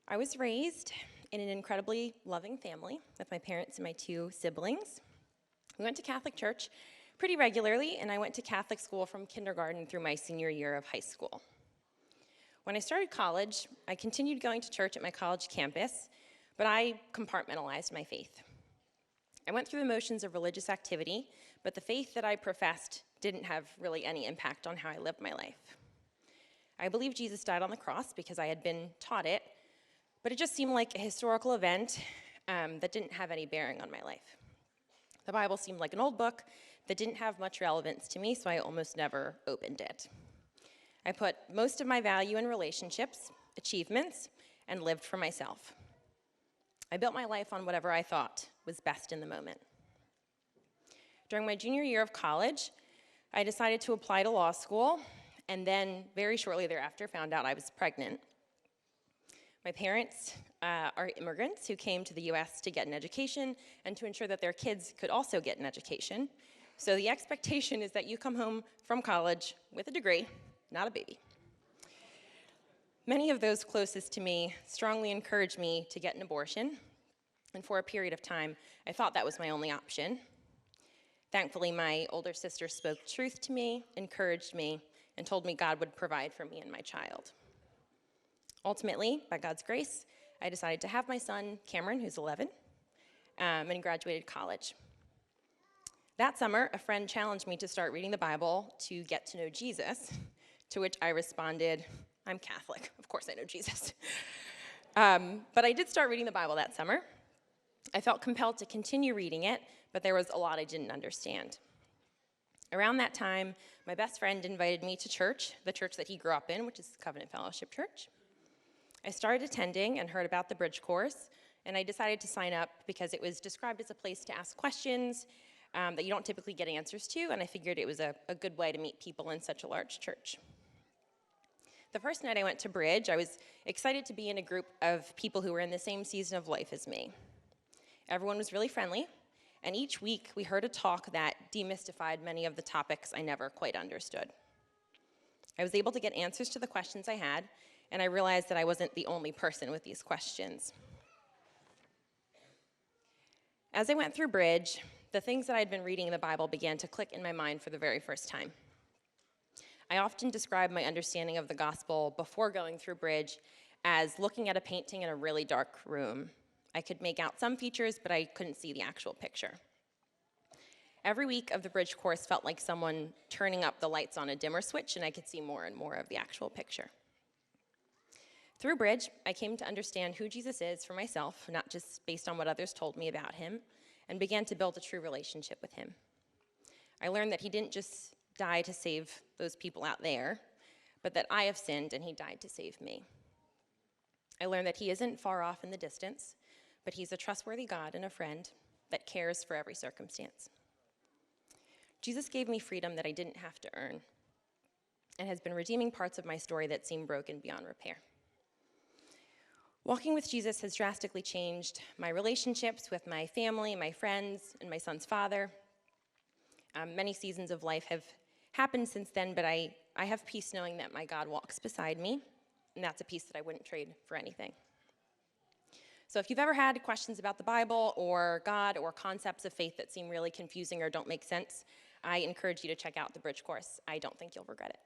I was raised in an incredibly loving family with my parents and my two siblings. We went to Catholic church pretty regularly, and I went to Catholic school from kindergarten through my senior year of high school. When I started college, I continued going to church at my college campus, but I compartmentalized my faith. I went through the motions of religious activity, but the faith that I professed didn't have really any impact on how I lived my life. I believe Jesus died on the cross because I had been taught it, but it just seemed like a historical event that didn't have any bearing on my life. The Bible seemed like an old book that didn't have much relevance to me, so I almost never opened it. I put most of my value in relationships, achievements, and lived for myself. I built my life on whatever I thought was best in the moment. During my junior year of college, I decided to apply to law school, and then very shortly thereafter found out I was pregnant. My parents are immigrants who came to the US to get an education and to ensure that their kids could also get an education. So the expectation is that you come home from college with a degree, not a baby. Many of those closest to me strongly encouraged me to get an abortion, and for a period of time, I thought that was my only option. Thankfully, my older sister spoke truth to me, encouraged me, and told me God would provide for me and my child. Ultimately, by God's grace, I decided to have my son, Cameron, who's 11, and graduated college. That summer, a friend challenged me to start reading the Bible to get to know Jesus, to which I responded, I'm Catholic, of course I know Jesus. But I did start reading the Bible that summer. I felt compelled to continue reading it, but there was a lot I didn't understand. Around that time, my best friend invited me to church, the church that he grew up in, which is Covenant Fellowship Church. I started attending and heard about the bridge course, and I decided to sign up because it was described as a place to ask questions that you don't typically get answers to, and I figured it was a good way to meet people in such a large church. The first night I went to bridge, I was excited to be in a group of people who were in the same season of life as me. Everyone was really friendly, and each week we heard a talk that demystified many of the topics I never quite understood. I was able to get answers to the questions I had, and I realized that I wasn't the only person with these questions. As I went through bridge, the things that I had been reading in the Bible began to click in my mind for the very first time. I often describe my understanding of the gospel before going through bridge as looking at a painting in a really dark room. I could make out some features, but I couldn't see the actual picture. Every week of the bridge course felt like someone turning up the lights on a dimmer switch, and I could see more and more of the actual picture. Through bridge, I came to understand who Jesus is for myself, not just based on what others told me about him, and began to build a true relationship with him. I learned that he didn't just die to save those people out there, but that I have sinned and he died to save me. I learned that he isn't far off in the distance, but he's a trustworthy God and a friend that cares for every circumstance. Jesus gave me freedom that I didn't have to earn, and has been redeeming parts of my story that seem broken beyond repair. Walking with Jesus has drastically changed my relationships with my family, my friends, and my son's father. Many seasons of life have happened since then, but I have peace knowing that my God walks beside me, and that's a peace that I wouldn't trade for anything. So if you've ever had questions about the Bible or God or concepts of faith that seem really confusing or don't make sense, I encourage you to check out the bridge course. I don't think you'll regret it.